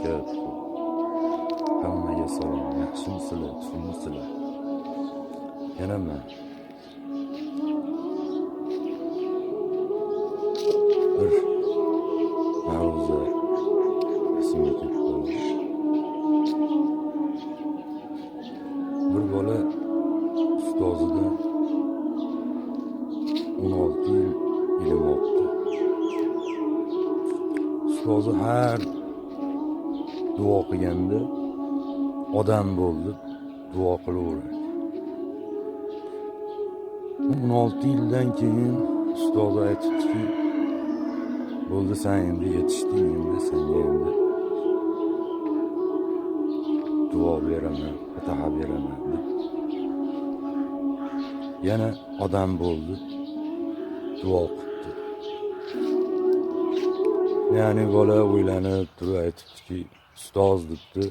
barakatuh. Hammaga salom. Yaxshimisizlar, tushunmisizlar? Yana men bir mavzu esimga kelib qoldi. Bir bola ustozidan 16 yil ilm olibdi. Ustozi har duo qilganda odam bo'ldi, duo qilaveradi. 16 yildan keyin ustozi aytibdiki, bo'ldi, sen endi yetishding, endi senga endi duo beraman, fatiha beraman deb. Yana odam bo'ldi, duo qildi. Ya'ni bola o'ylanib turib aytibdiki, ustoz debdi,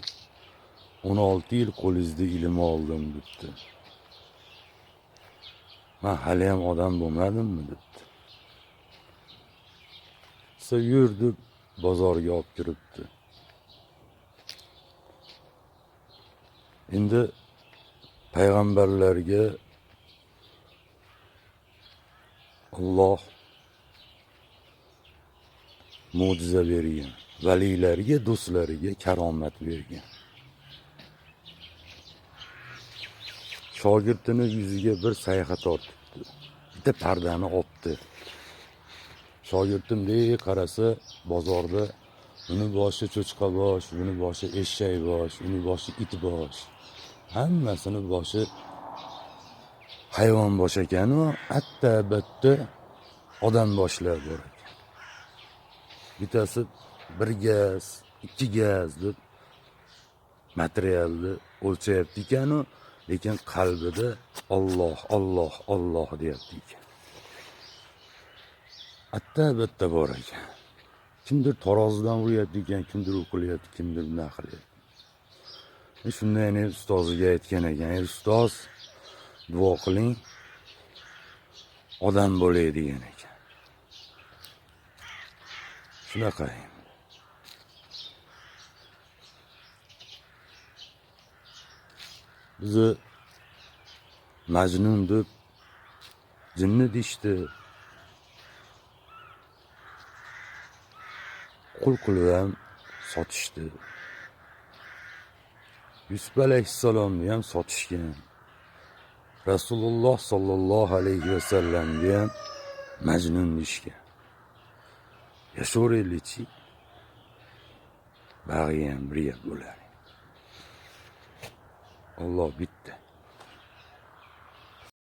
16 yil qo'lingizda ilm oldim debdi. Men hali ham odam bo'lmadimmi debdi. Yur deb bozorga olib kiribdi. Endi payg'ambarlarga Alloh mo'jiza bergan, valiylarga, do'stlariga karomat bergan. Shogirdini yuziga bir sayha tortibdi. Bitta pardani otdi. Shogirdim qarasa bozorda uni boshi cho'chqa bosh, uni boshi eshak bosh, uni boshi it bosh. Hammasini boshi hayvon bosh ekan u, hatta bitta odam boshlar bor ekan. Bittasi 1 gaz, 2 gaz deb materialni o'lchayapti ekan u, lekin qalbida Alloh, Alloh, Alloh deyapti ekan. Hatta bitta bor ekan. Kimdir tarozidan uryapti ekan, kimdir o'qilyapti, kimdir nima qilyapti. Shunda yana ustoziga aytgan ekan, "Ey ustoz, duo qiling, odam bo'lay" degan ekan. Shunaqa. Bizni Majnun deb jinni deyishdi. Qul qilib ham sotishdi. Yusuf alayhissalomni ham sotishgan. Rasululloh sallallohu alayhi va sallamga ham Majnun deyishgan. Yashaveraylikchi, bag'i ham bir gap bo'lar. Alloh bitta.